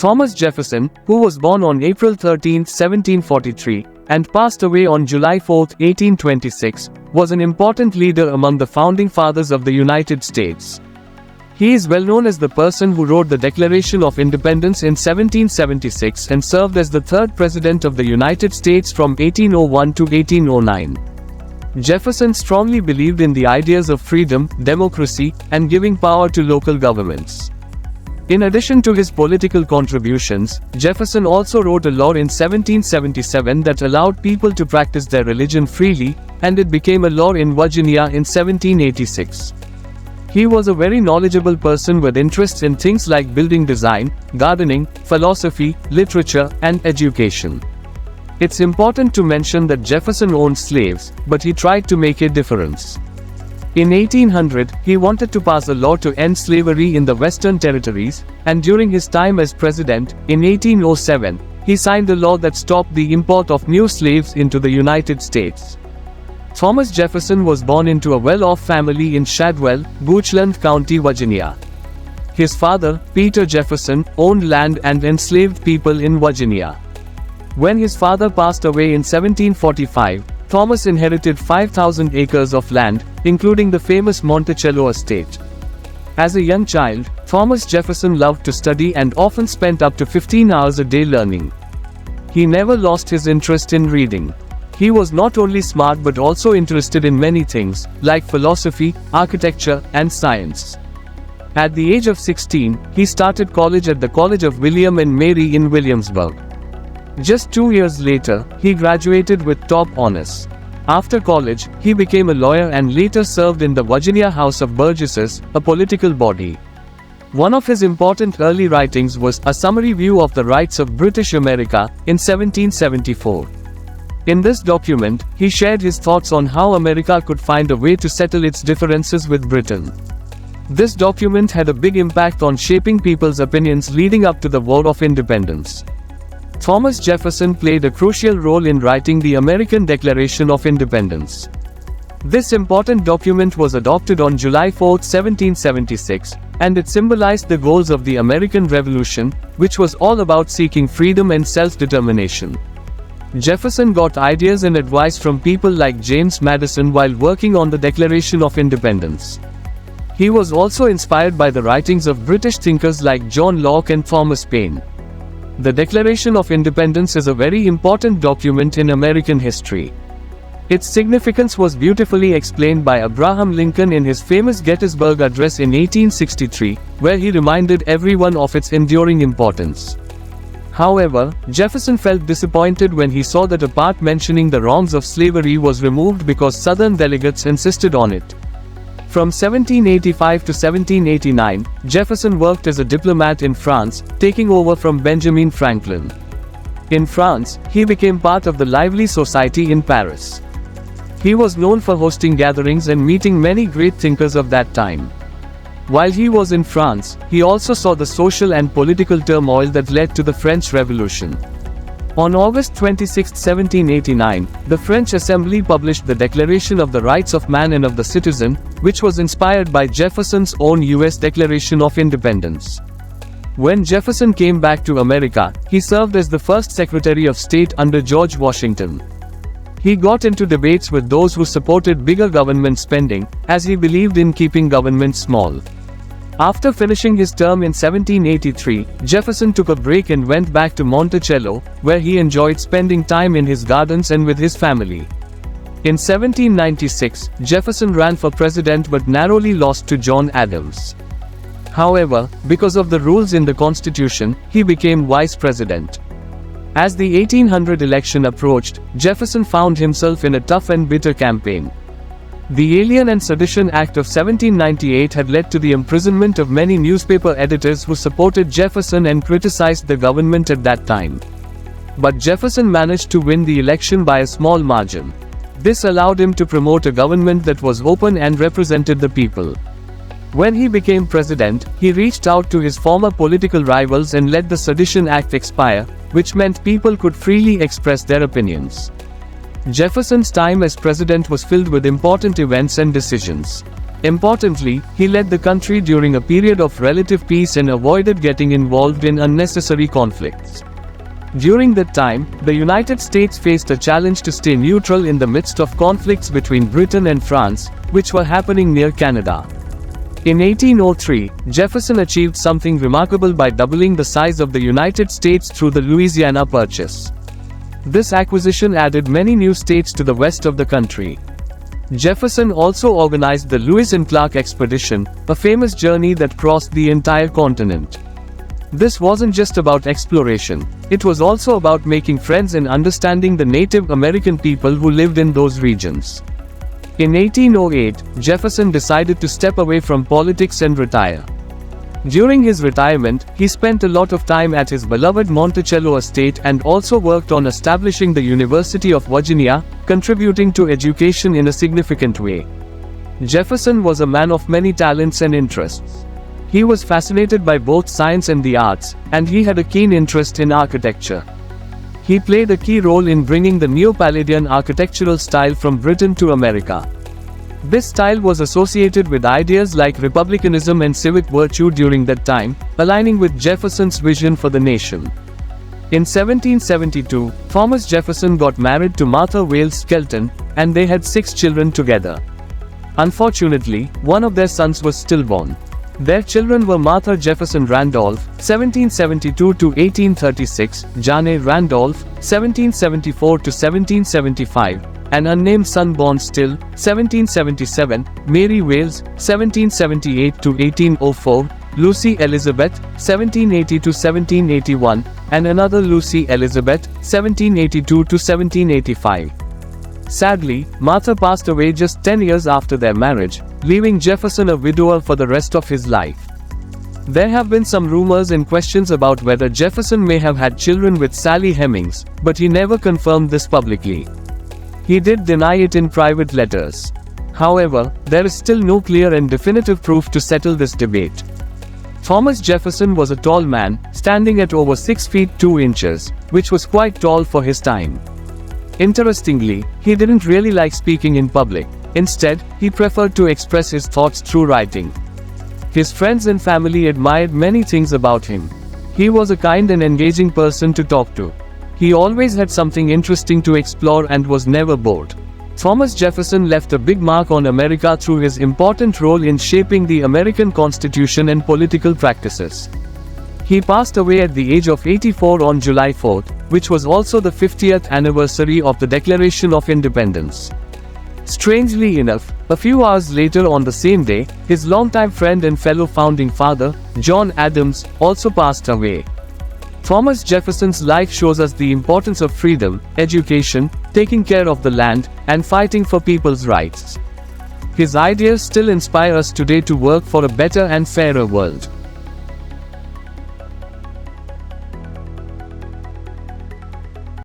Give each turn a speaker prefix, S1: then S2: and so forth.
S1: Thomas Jefferson, who was born on April 13, 1743, and passed away on July 4, 1826, was an important leader among the founding fathers of the United States. He is well known as the person who wrote the Declaration of Independence in 1776 and served as the third President of the United States from 1801 to 1809. Jefferson strongly believed in the ideas of freedom, democracy, and giving power to local governments. In addition to his political contributions, Jefferson also wrote a law in 1777 that allowed people to practice their religion freely, and it became a law in Virginia in 1786. He was a very knowledgeable person with interests in things like building design, gardening, philosophy, literature, and education. It's important to mention that Jefferson owned slaves, but he tried to make a difference. In 1800, he wanted to pass a law to end slavery in the Western Territories, and during his time as president, in 1807, he signed a law that stopped the import of new slaves into the United States. Thomas Jefferson was born into a well-off family in Shadwell, Goochland County, Virginia. His father, Peter Jefferson, owned land and enslaved people in Virginia. When his father passed away in 1745, Thomas inherited 5,000 acres of land, including the famous Monticello estate. As a young child, Thomas Jefferson loved to study and often spent up to 15 hours a day learning. He never lost his interest in reading. He was not only smart but also interested in many things, like philosophy, architecture, and science. At the age of 16, he started college at the College of William and Mary in Williamsburg. Just 2 years later, he graduated with top honors. After college, he became a lawyer and later served in the Virginia House of Burgesses, a political body. One of his important early writings was A Summary View of the Rights of British America, in 1774. In this document, he shared his thoughts on how America could find a way to settle its differences with Britain. This document had a big impact on shaping people's opinions leading up to the War of Independence. Thomas Jefferson played a crucial role in writing the American Declaration of Independence. This important document was adopted on July 4, 1776, and it symbolized the goals of the American Revolution, which was all about seeking freedom and self-determination. Jefferson got ideas and advice from people like James Madison while working on the Declaration of Independence. He was also inspired by the writings of British thinkers like John Locke and Thomas Paine. The Declaration of Independence is a very important document in American history. Its significance was beautifully explained by Abraham Lincoln in his famous Gettysburg Address in 1863, where he reminded everyone of its enduring importance. However, Jefferson felt disappointed when he saw that a part mentioning the wrongs of slavery was removed because Southern delegates insisted on it. From 1785 to 1789, Jefferson worked as a diplomat in France, taking over from Benjamin Franklin. In France, he became part of the lively society in Paris. He was known for hosting gatherings and meeting many great thinkers of that time. While he was in France, he also saw the social and political turmoil that led to the French Revolution. On August 26, 1789, the French Assembly published the Declaration of the Rights of Man and of the Citizen, which was inspired by Jefferson's own U.S. Declaration of Independence. When Jefferson came back to America, he served as the first Secretary of State under George Washington. He got into debates with those who supported bigger government spending, as he believed in keeping government small. After finishing his term in 1783, Jefferson took a break and went back to Monticello, where he enjoyed spending time in his gardens and with his family. In 1796, Jefferson ran for president but narrowly lost to John Adams. However, because of the rules in the Constitution, he became vice president. As the 1800 election approached, Jefferson found himself in a tough and bitter campaign. The Alien and Sedition Act of 1798 had led to the imprisonment of many newspaper editors who supported Jefferson and criticized the government at that time. But Jefferson managed to win the election by a small margin. This allowed him to promote a government that was open and represented the people. When he became president, he reached out to his former political rivals and let the Sedition Act expire, which meant people could freely express their opinions. Jefferson's time as president was filled with important events and decisions. Importantly, he led the country during a period of relative peace and avoided getting involved in unnecessary conflicts. During that time, the United States faced a challenge to stay neutral in the midst of conflicts between Britain and France, which were happening near Canada. In 1803, Jefferson achieved something remarkable by doubling the size of the United States through the Louisiana Purchase. This acquisition added many new states to the west of the country. Jefferson also organized the Lewis and Clark Expedition, a famous journey that crossed the entire continent. This wasn't just about exploration, it was also about making friends and understanding the Native American people who lived in those regions. In 1808, Jefferson decided to step away from politics and retire. During his retirement, he spent a lot of time at his beloved Monticello estate and also worked on establishing the University of Virginia, contributing to education in a significant way. Jefferson was a man of many talents and interests. He was fascinated by both science and the arts, and he had a keen interest in architecture. He played a key role in bringing the Neo-Palladian architectural style from Britain to America. This style was associated with ideas like republicanism and civic virtue during that time, aligning with Jefferson's vision for the nation. In 1772, Thomas Jefferson got married to Martha Wales Skelton, and they had 6 children together. Unfortunately, one of their sons was stillborn. Their children were Martha Jefferson Randolph, 1772 to 1836, Jane Randolph, 1774 to 1775, an unnamed son born still, 1777, Mary Wales, 1778 to 1804, Lucy Elizabeth, 1780 to 1781, and another Lucy Elizabeth, 1782 to 1785. Sadly, Martha passed away just 10 years after their marriage, leaving Jefferson a widower for the rest of his life. There have been some rumors and questions about whether Jefferson may have had children with Sally Hemings, but he never confirmed this publicly. He did deny it in private letters. However, there is still no clear and definitive proof to settle this debate. Thomas Jefferson was a tall man, standing at over 6 feet 2 inches, which was quite tall for his time. Interestingly, he didn't really like speaking in public. Instead, he preferred to express his thoughts through writing. His friends and family admired many things about him. He was a kind and engaging person to talk to. He always had something interesting to explore and was never bored. Thomas Jefferson left a big mark on America through his important role in shaping the American Constitution and political practices. He passed away at the age of 84 on July 4, which was also the 50th anniversary of the Declaration of Independence. Strangely enough, a few hours later on the same day, his longtime friend and fellow founding father, John Adams, also passed away. Thomas Jefferson's life shows us the importance of freedom, education, taking care of the land, and fighting for people's rights. His ideas still inspire us today to work for a better and fairer world.